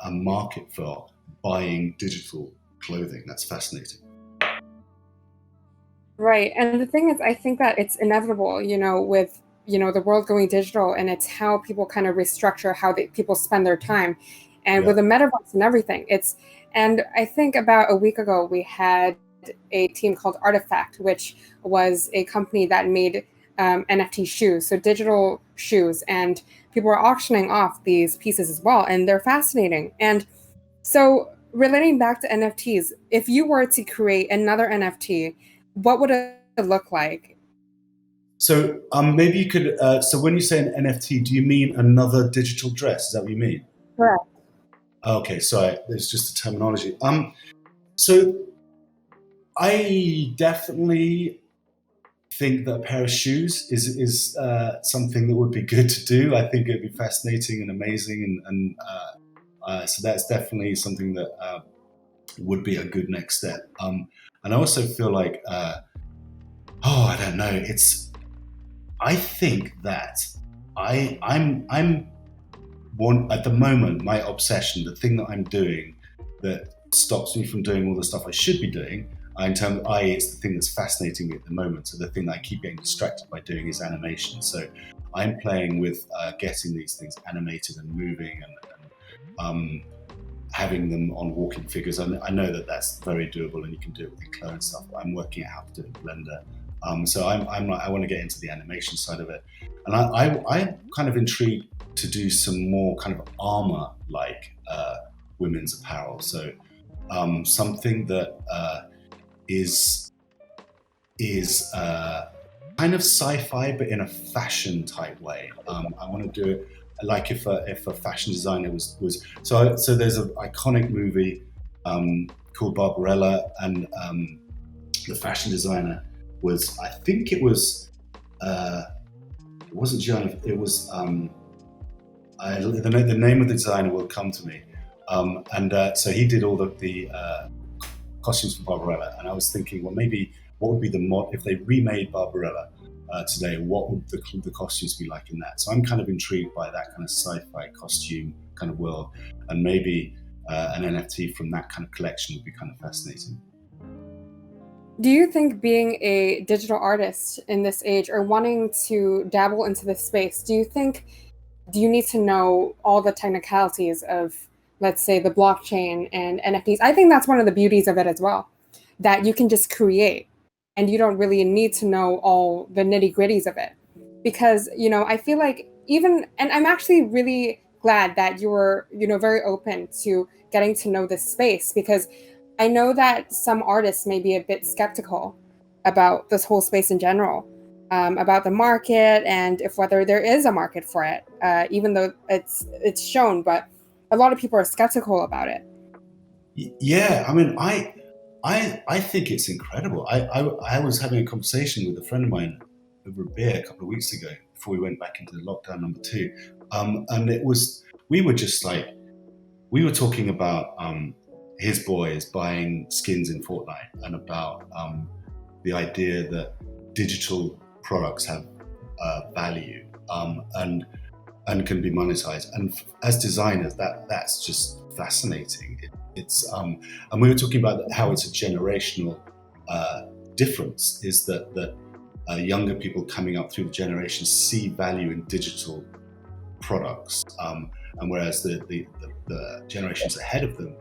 a market for buying digital clothing. That's fascinating. Right. And the thing is, I think that it's inevitable, with, the world going digital, and it's how people kind of restructure how people spend their time. And with the metaverse and everything, and I think about a week ago, we had a team called Artifact, which was a company that made NFT shoes, so digital shoes, and people were auctioning off these pieces as well, and they're fascinating. And so relating back to NFTs, if you were to create another NFT, what would it look like? So maybe you could, so when you say an NFT, do you mean another digital dress? Is that what you mean? Correct. Okay, sorry, it's just a terminology. So I definitely think that a pair of shoes is something that would be good to do. I think it'd be fascinating and amazing, and So that's definitely something that would be a good next step. And I also feel like, I don't know. I think that I'm one at the moment. My obsession, the thing that I'm doing, that stops me from doing all the stuff I should be doing. In terms, it's the thing that's fascinating me at the moment. So the thing that I keep getting distracted by doing is animation. So I'm playing with getting these things animated and moving and having them on walking figures. I know that that's very doable and you can do it with your clone and stuff. But I'm working out how to do it in Blender. So I'm like, I want to get into the animation side of it, and I'm kind of intrigued to do some more kind of armor-like women's apparel. So something that is kind of sci-fi, but in a fashion type way. I want to do it like if a fashion designer was so there's an iconic movie called Barbarella, and the fashion designer was, I think it wasn't John, it was the name of the designer will come to me, so he did all the costumes for Barbarella, and I was thinking, well, maybe what would be if they remade Barbarella today, what would the costumes be like in that? So I'm kind of intrigued by that kind of sci-fi costume kind of world, and maybe an NFT from that kind of collection would be kind of fascinating. Do you think being a digital artist in this age, or wanting to dabble into this space, do you need to know all the technicalities of, let's say, the blockchain and NFTs? I think that's one of the beauties of it as well, that you can just create and you don't really need to know all the nitty gritties of it. Because, I feel like and I'm actually really glad that you were, very open to getting to know this space, because I know that some artists may be a bit skeptical about this whole space in general, about the market and if whether there is a market for it, even though it's shown, but a lot of people are skeptical about it. Yeah, I mean, I think it's incredible. I was having a conversation with a friend of mine over a beer a couple of weeks ago before we went back into lockdown number 2, and we were talking about his boys buying skins in Fortnite, and about the idea that digital products have value, and can be monetized. And as designers, that's just fascinating. And we were talking about how it's a generational difference. Is that younger people coming up through the generations see value in digital products, and whereas the generations ahead of them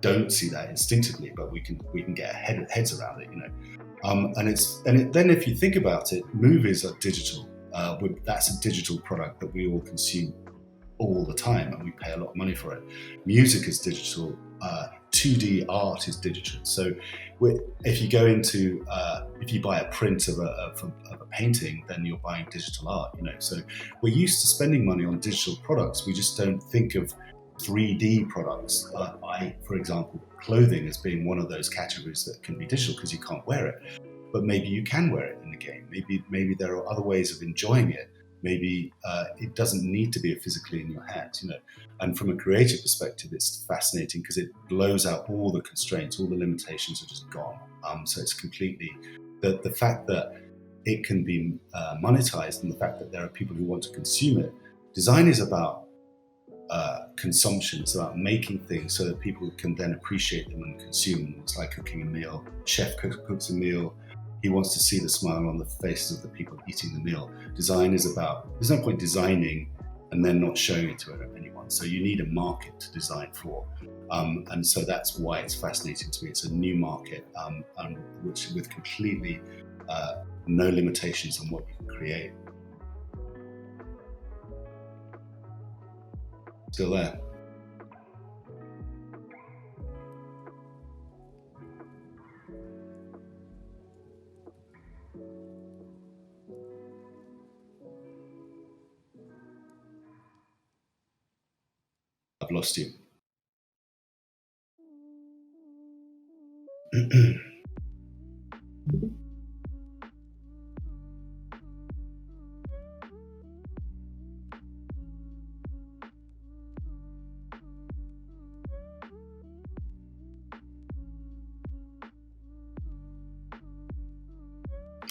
don't see that instinctively, but we can get heads around it, then if you think about it, movies are digital. That's a digital product that we all consume all the time, and we pay a lot of money for it. Music is digital. 2D art is digital. So if you go into if you buy a print of a painting, then you're buying digital art. So we're used to spending money on digital products. We just don't think of 3D products. For example, clothing as being one of those categories that can be digital because you can't wear it, but maybe you can wear it in the game. Maybe there are other ways of enjoying it. Maybe it doesn't need to be physically in your hands, And from a creative perspective, it's fascinating because it blows out all the constraints, all the limitations are just gone. So it's completely the fact that it can be monetized, and the fact that there are people who want to consume it. Design is about consumption. It's about making things so that people can then appreciate them and consume them. It's like cooking a meal. Chef cooks a meal. He wants to see the smile on the faces of the people eating the meal. Design is about, there's no point designing and then not showing it to anyone. So you need a market to design for. And so that's why it's fascinating to me. It's a new market, which with completely no limitations on what you can create. Still there. I've lost you.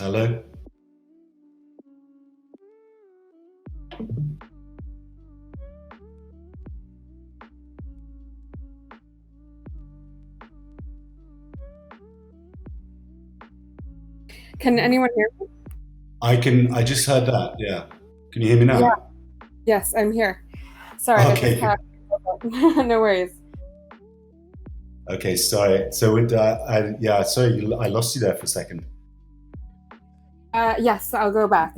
Hello? Can anyone hear me? I just heard that, yeah. Can you hear me Yeah. now? Yes, I'm here. Sorry, I just Okay. had no worries. Okay, sorry. So I lost you there for a second. Yes, I'll go back.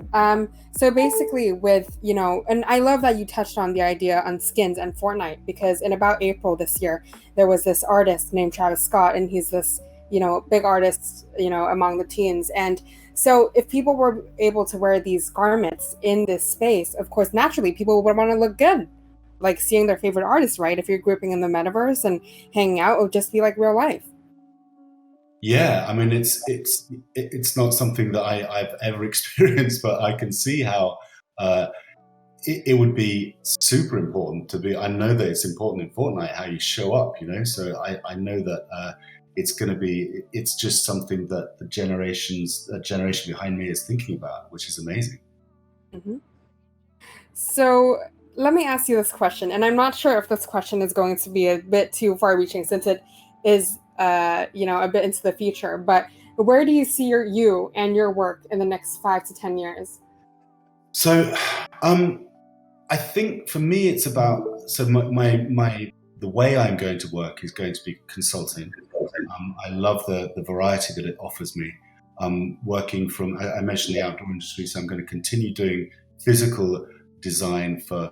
So basically, with and I love that you touched on the idea on skins and Fortnite, because in about April this year, there was this artist named Travis Scott, and he's this big artist among the teens. And so if people were able to wear these garments in this space, of course, naturally people would want to look good, like seeing their favorite artist, right? If you're grouping in the metaverse and hanging out, it would just be like real life. Yeah, I mean it's not something that I've ever experienced, but I can see how uh, it would be super important to be. I know that it's important in Fortnite how you show up, So I know that it's going to be. It's just something that the generation behind me is thinking about, which is amazing. Mhm. So let me ask you this question, and I'm not sure if this question is going to be a bit too far-reaching since it is, a bit into the future. But where do you see you and your work in the next 5 to 10 years? So, I think for me, it's about the way I'm going to work is going to be consulting. I love the variety that it offers me. Working from, I mentioned the outdoor industry, so I'm going to continue doing physical design for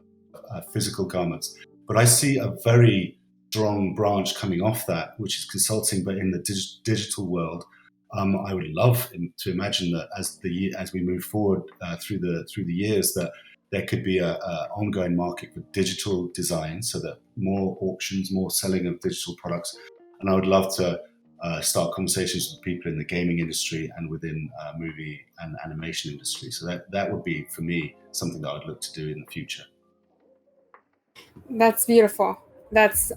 physical garments. But I see a very strong branch coming off that, which is consulting, but in the digital world. I would love to imagine that as we move forward through the years, that there could be a ongoing market for digital design, so that more auctions, more selling of digital products. And I would love to start conversations with people in the gaming industry and within movie and animation industry. So that would be, for me, something that I would look to do in the future. That's beautiful.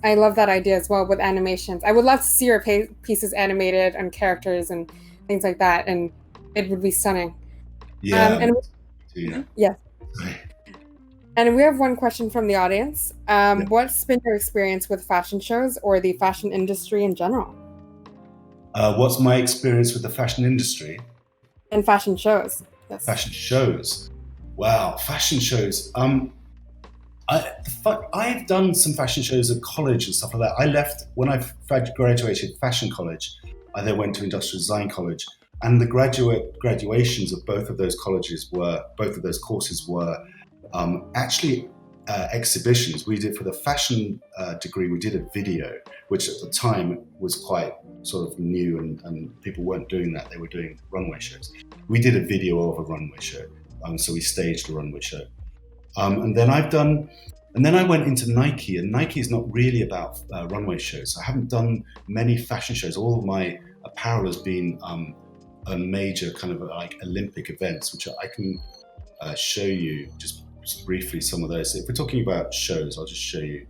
I love that idea as well with animations. I would love to see your pieces animated and characters and things like that, and it would be stunning. Yeah. And Yeah. yes. And we have one question from the audience. Yeah. What's been your experience with fashion shows or the fashion industry in general? What's my experience with the fashion industry? And fashion shows. Yes. Fashion shows. Wow, fashion shows. I've done some fashion shows at college and stuff like that. I left when I graduated fashion college. I then went to industrial design college, and the graduations of both of those courses were actually exhibitions. We did for the fashion degree. We did a video, which at the time was quite sort of new, and people weren't doing that. They were doing runway shows. We did a video of a runway show, so we staged a runway show. And then I went into Nike, and Nike is not really about runway shows. I haven't done many fashion shows. All of my apparel has been a major kind of like Olympic events, which I can show you just briefly some of those. If we're talking about shows, I'll just show you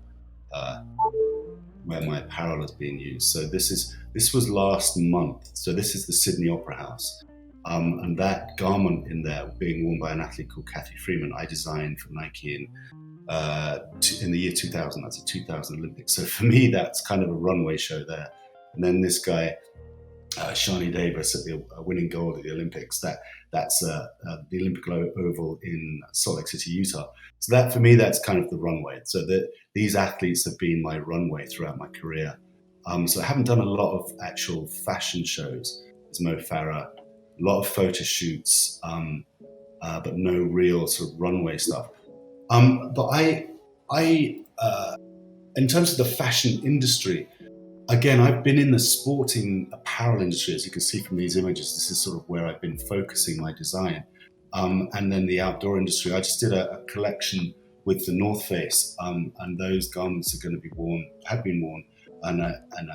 where my apparel has been used. So this was last month. So this is the Sydney Opera House. And that garment in there being worn by an athlete called Kathy Freeman, I designed for Nike in the year 2000. That's a 2000 Olympics. So for me, that's kind of a runway show there. And then this guy, Shani Davis, at the winning gold at the Olympics, that's the Olympic Oval in Salt Lake City, Utah. So that for me, that's kind of the runway. So these athletes have been my runway throughout my career. So I haven't done a lot of actual fashion shows. There's Mo Farah. A lot of photo shoots, but no real sort of runway stuff. But in terms of the fashion industry, again, I've been in the sporting apparel industry, as you can see from these images. This is sort of where I've been focusing my design. And then the outdoor industry, I just did a collection with the North Face, and those garments are going to be have been worn on an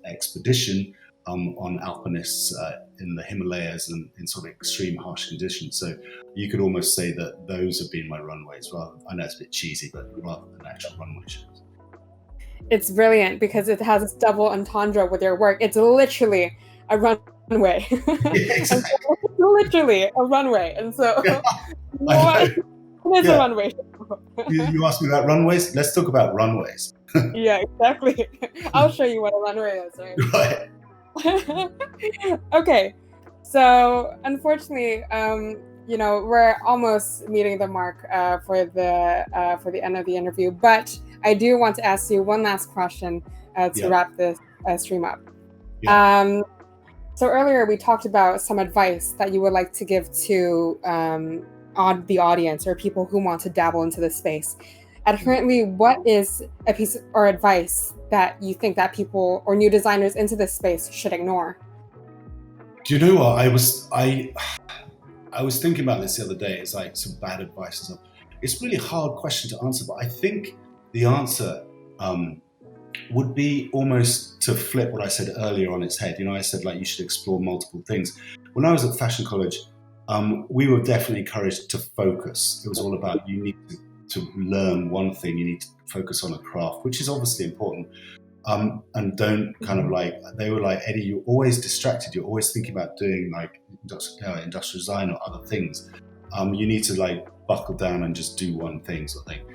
expedition on alpinists in the Himalayas and in sort of extreme harsh conditions. So you could almost say that those have been my runways. I know it's a bit cheesy, but rather than actual runway shows. It's brilliant because it has this double entendre with your work. It's literally a runway runway. Yeah, And exactly. so literally a runway. And so Yeah, I what know. is a Yeah. runway? You asked me about runways. Let's talk about runways. Yeah, exactly. I'll show you what a runway is, right? Right. Okay, so unfortunately, we're almost meeting the mark for the end of the interview. But I do want to ask you one last question to Yeah. wrap this stream up. Yeah. So earlier we talked about some advice that you would like to give to on the audience or people who want to dabble into this space. Currently, what is a piece or advice that you think that people or new designers into this space should ignore? Do you know what I was thinking about this the other day? It's like some bad advice and stuff. It's a really hard question to answer, but I think the answer would be almost to flip what I said earlier on its head. I said like you should explore multiple things. When I was at fashion college, we were definitely encouraged to focus. It was all about you need to learn one thing. You need to focus on a craft, which is obviously important. And don't kind of like, they were like, Eddie, you're always distracted. You're always thinking about doing like industrial design or other things. You need to like buckle down and just do one thing sort of thing.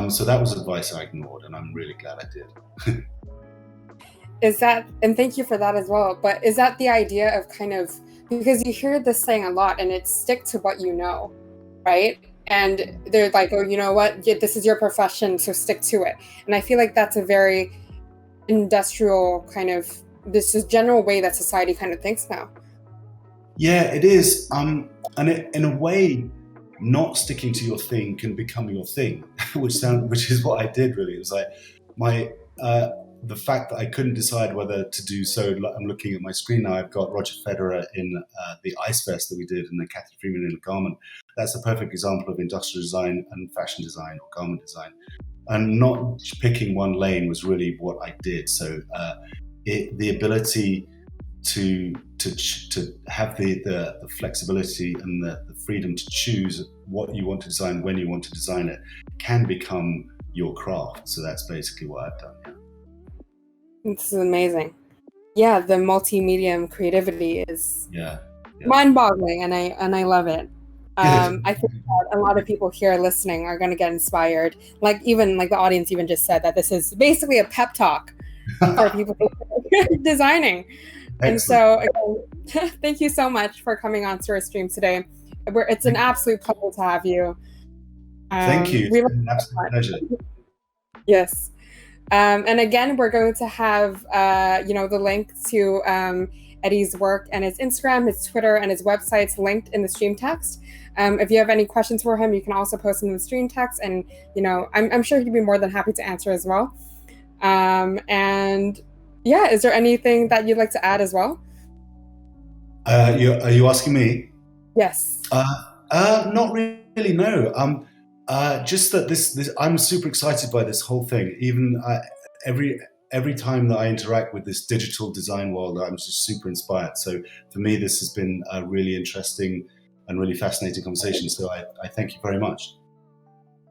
So that was advice I ignored, and I'm really glad I did. Is that, and thank you for that as well, but is that the idea of kind of, because you hear this saying a lot and it's stick to what you know, right? And they're like, oh, you know what, this is your profession, so stick to it. And I feel like that's a very industrial kind of, this is general way that society kind of thinks now. Yeah, it is. And in a way, not sticking to your thing can become your thing, which is what I did really. It was like the fact that I couldn't decide whether to do so. I'm looking at my screen now. I've got Roger Federer in the Ice Fest that we did, and then Cathy Freeman in a garment. That's a perfect example of industrial design and fashion design or garment design. And not picking one lane was really what I did. So the ability to have the flexibility and the freedom to choose what you want to design, when you want to design it, can become your craft. So that's basically what I've done. Yeah. This is amazing. Yeah, the multi-medium creativity is mind-boggling, and I love it. I think that a lot of people here listening are going to get inspired. Like the audience even just said that this is basically a pep talk for people designing. Excellent. And so again, thank you so much for coming on to our stream today. It's an absolute pleasure to have you. Thank you. It's an absolute pleasure. Yes. And again, we're going to have the link to Eddie's work and his Instagram, his Twitter, and his websites linked in the stream text. If you have any questions for him, you can also post them in the stream text, and I'm sure he'd be more than happy to answer as well. And yeah, is there anything that you'd like to add as well? Are you asking me? Yes. Not really, no. Just that this I'm super excited by this whole thing. Even every time that I interact with this digital design world, I'm just super inspired. So for me, this has been a really interesting and really fascinating conversation. So I thank you very much.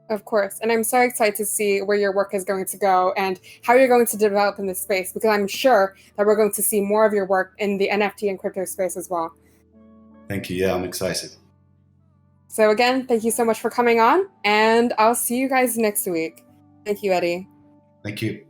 Of course. And I'm so excited to see where your work is going to go and how you're going to develop in this space, because I'm sure that we're going to see more of your work in the NFT and crypto space as well. Thank you. Yeah, I'm excited. So again, thank you so much for coming on, and I'll see you guys next week. Thank you, Eddie. Thank you.